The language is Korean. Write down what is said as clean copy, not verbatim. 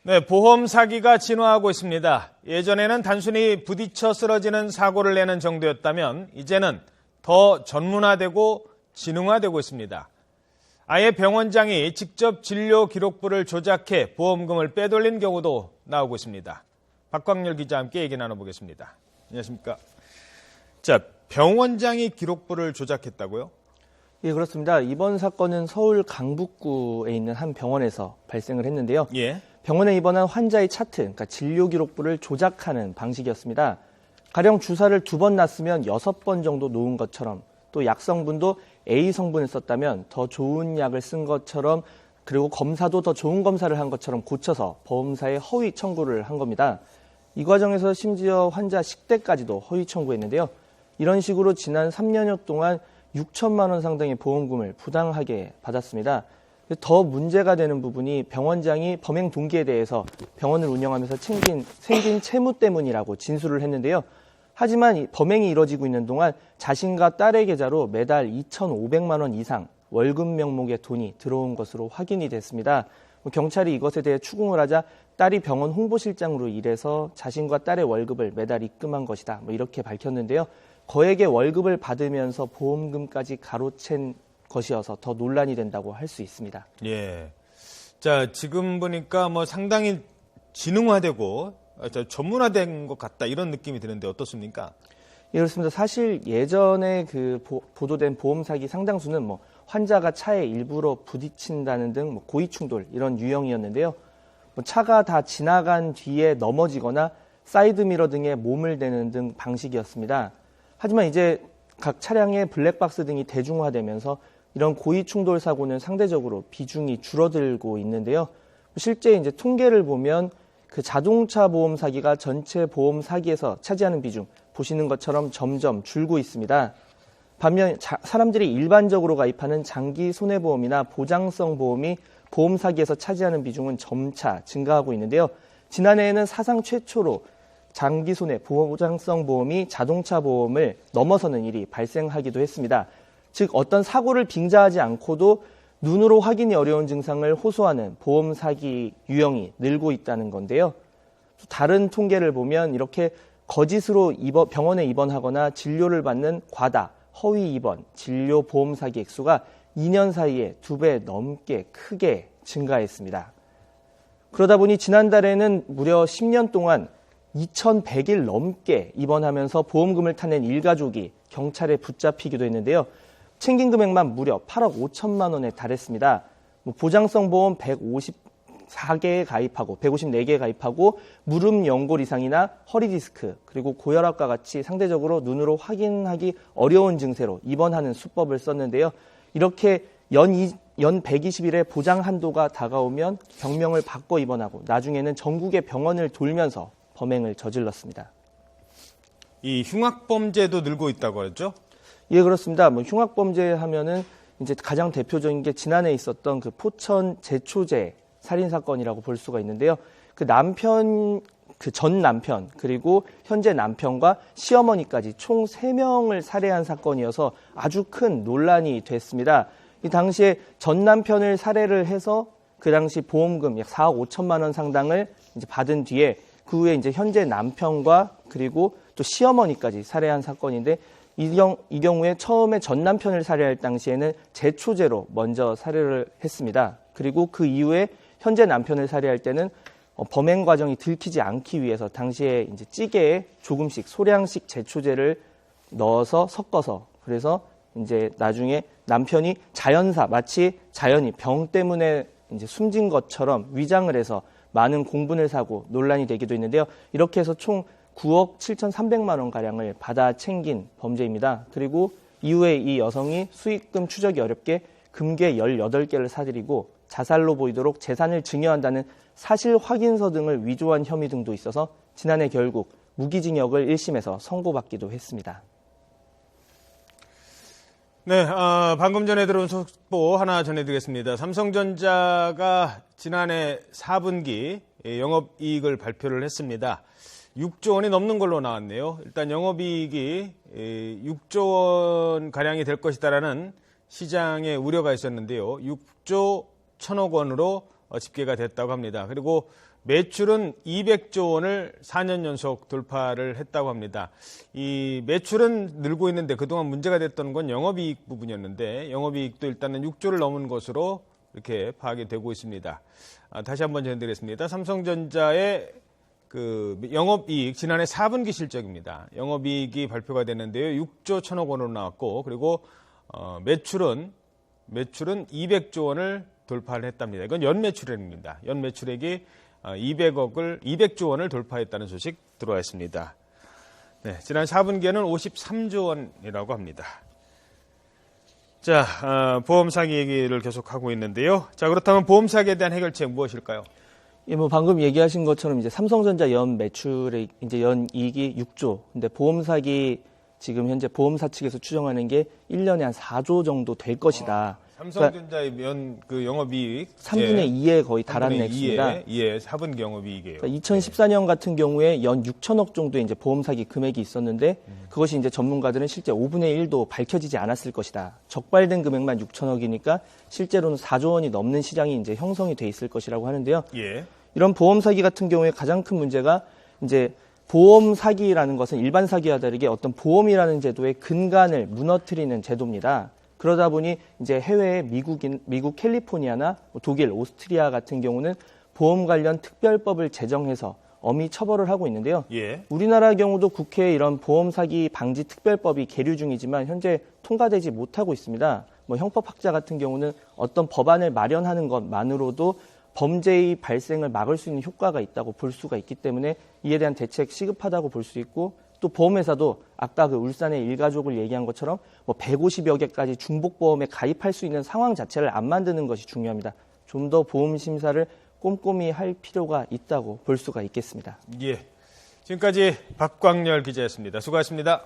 네, 보험 사기가 진화하고 있습니다. 예전에는 단순히 부딪혀 쓰러지는 사고를 내는 정도였다면 이제는 더 전문화되고 지능화되고 있습니다. 아예 병원장이 직접 진료 기록부를 조작해 보험금을 빼돌린 경우도 나오고 있습니다. 박광렬 기자와 함께 얘기 나눠보겠습니다. 안녕하십니까? 자, 병원장이 기록부를 조작했다고요? 예, 그렇습니다. 이번 사건은 서울 강북구에 있는 한 병원에서 발생을 했는데요. 예. 병원에 입원한 환자의 차트, 그러니까 진료 기록부를 조작하는 방식이었습니다. 가령 주사를 2번 놨으면 6번 정도 놓은 것처럼, 또 약 성분도 A 성분을 썼다면 더 좋은 약을 쓴 것처럼, 그리고 검사도 더 좋은 검사를 한 것처럼 고쳐서 보험사에 허위 청구를 한 겁니다. 이 과정에서 심지어 환자 식대까지도 허위 청구했는데요. 이런 식으로 지난 3년여 동안 6천만 원 상당의 보험금을 부당하게 받았습니다. 더 문제가 되는 부분이 병원장이 범행 동기에 대해서 병원을 운영하면서 생긴 채무 때문이라고 진술을 했는데요. 하지만 이 범행이 이뤄지고 있는 동안 자신과 딸의 계좌로 매달 2,500만 원 이상 월급 명목의 돈이 들어온 것으로 확인이 됐습니다. 경찰이 이것에 대해 추궁을 하자 딸이 병원 홍보실장으로 일해서 자신과 딸의 월급을 매달 입금한 것이다, 이렇게 밝혔는데요. 거액의 월급을 받으면서 보험금까지 가로챈 것이어서 더 논란이 된다고 할 수 있습니다. 예. 자, 지금 보니까 상당히 지능화되고 전문화된 것 같다, 이런 느낌이 드는데 어떻습니까? 예, 그렇습니다. 사실 예전에 보도된 보험 사기 상당수는 환자가 차에 일부러 부딪힌다는 등 고의 충돌, 이런 유형이었는데요. 차가 다 지나간 뒤에 넘어지거나 사이드미러 등에 몸을 대는 등 방식이었습니다. 하지만 이제 각 차량의 블랙박스 등이 대중화되면서 이런 고의 충돌 사고는 상대적으로 비중이 줄어들고 있는데요. 실제 이제 통계를 보면 그 자동차 보험 사기가 전체 보험 사기에서 차지하는 비중, 보시는 것처럼 점점 줄고 있습니다. 반면 사람들이 일반적으로 가입하는 장기 손해보험이나 보장성 보험이 보험 사기에서 차지하는 비중은 점차 증가하고 있는데요. 지난해에는 사상 최초로 장기 손해 보장성 보험이 자동차 보험을 넘어서는 일이 발생하기도 했습니다. 즉 어떤 사고를 빙자하지 않고도 눈으로 확인이 어려운 증상을 호소하는 보험 사기 유형이 늘고 있다는 건데요. 다른 통계를 보면 이렇게 거짓으로 병원에 입원하거나 진료를 받는 과다, 허위 입원, 진료 보험 사기 액수가 2년 사이에 2배 넘게 크게 증가했습니다. 그러다 보니 지난달에는 무려 10년 동안 2,100일 넘게 입원하면서 보험금을 타낸 일가족이 경찰에 붙잡히기도 했는데요. 챙긴 금액만 무려 8억 5천만 원에 달했습니다. 보장성 보험 154개에 가입하고 154개에 가입하고 무릎 연골 이상이나 허리 디스크, 그리고 고혈압과 같이 상대적으로 눈으로 확인하기 어려운 증세로 입원하는 수법을 썼는데요. 이렇게 연 120일의 보장 한도가 다가오면 병명을 바꿔 입원하고 나중에는 전국의 병원을 돌면서 범행을 저질렀습니다. 이 흉악범죄도 늘고 있다고 하죠? 예, 그렇습니다. 흉악범죄 하면은 이제 가장 대표적인 게 지난해 있었던 그 포천 제초제 살인 사건이라고 볼 수가 있는데요. 전 남편, 그리고 현재 남편과 시어머니까지 총 3명을 살해한 사건이어서 아주 큰 논란이 됐습니다. 이 당시에 전 남편을 살해를 해서 그 당시 보험금 약 4억 5천만 원 상당을 이제 받은 뒤에 그 후에 이제 현재 남편과 그리고 또 시어머니까지 살해한 사건인데 이 경우에 처음에 전 남편을 살해할 당시에는 제초제로 먼저 살해를 했습니다. 그리고 그 이후에 현재 남편을 살해할 때는 범행 과정이 들키지 않기 위해서 당시에 이제 찌개에 조금씩 소량씩 제초제를 넣어서 섞어서, 그래서 이제 나중에 남편이 마치 자연히 병 때문에 이제 숨진 것처럼 위장을 해서 많은 공분을 사고 논란이 되기도 했는데요. 이렇게 해서 총 9억 7,300만 원 가량을 받아 챙긴 범죄입니다. 그리고 이후에 이 여성이 수익금 추적이 어렵게 금괴 18개를 사들이고 자살로 보이도록 재산을 증여한다는 사실 확인서 등을 위조한 혐의 등도 있어서 지난해 결국 무기징역을 1심에서 선고받기도 했습니다. 네, 방금 전에 들어온 속보 하나 전해드리겠습니다. 삼성전자가 지난해 4분기 영업이익을 발표를 했습니다. 6조 원이 넘는 걸로 나왔네요. 일단 영업이익이 6조 원 가량이 될 것이다라는 시장의 우려가 있었는데요. 6조 1천억 원으로 집계가 됐다고 합니다. 그리고 매출은 200조 원을 4년 연속 돌파를 했다고 합니다. 이 매출은 늘고 있는데 그동안 문제가 됐던 건 영업이익 부분이었는데 영업이익도 일단은 6조를 넘은 것으로 이렇게 파악이 되고 있습니다. 다시 한번 전해드리겠습니다. 삼성전자의 그 영업이익 지난해 4분기 실적입니다. 영업이익이 발표가 됐는데요. 6조 1천억 원으로 나왔고 그리고 매출은 200조 원을 돌파를 했답니다. 이건 연매출액입니다. 연매출액이 200조 원을 돌파했다는 소식 들어와 있습니다. 네, 지난 4분기에는 53조 원이라고 합니다. 자, 보험 사기 얘기를 계속하고 있는데요. 자, 그렇다면 보험 사기에 대한 해결책 무엇일까요? 예, 뭐 방금 얘기하신 것처럼 이제 삼성전자 연 매출의 이제 연 이익이 6조. 근데 보험 사기 지금 현재 보험사 측에서 추정하는 게 1년에 한 4조 정도 될 것이다. 삼성전자의 그 영업이익 3분의 2에 거의 달하는 액수입니다. 4분기 영업이익이에요. 그러니까 2014년 같은 경우에 연 6천억 정도의 이제 보험 사기 금액이 있었는데 그것이 이제 전문가들은 실제 5분의 1도 밝혀지지 않았을 것이다. 적발된 금액만 6천억이니까 실제로는 4조 원이 넘는 시장이 이제 형성이 돼 있을 것이라고 하는데요. 예. 이런 보험 사기 같은 경우에 가장 큰 문제가 이제 보험 사기라는 것은 일반 사기와 다르게 어떤 보험이라는 제도의 근간을 무너뜨리는 제도입니다. 그러다 보니 이제 해외의 미국 캘리포니아나 독일, 오스트리아 같은 경우는 보험 관련 특별법을 제정해서 엄히 처벌을 하고 있는데요. 예. 우리나라 경우도 국회에 이런 보험 사기 방지 특별법이 계류 중이지만 현재 통과되지 못하고 있습니다. 뭐 형법학자 같은 경우는 어떤 법안을 마련하는 것만으로도 범죄의 발생을 막을 수 있는 효과가 있다고 볼 수가 있기 때문에 이에 대한 대책 시급하다고 볼 수 있고 또 보험회사도 아까 그 울산의 일가족을 얘기한 것처럼 뭐 150여 개까지 중복보험에 가입할 수 있는 상황 자체를 안 만드는 것이 중요합니다. 좀 더 보험 심사를 꼼꼼히 할 필요가 있다고 볼 수가 있겠습니다. 예. 지금까지 박광열 기자였습니다. 수고하셨습니다.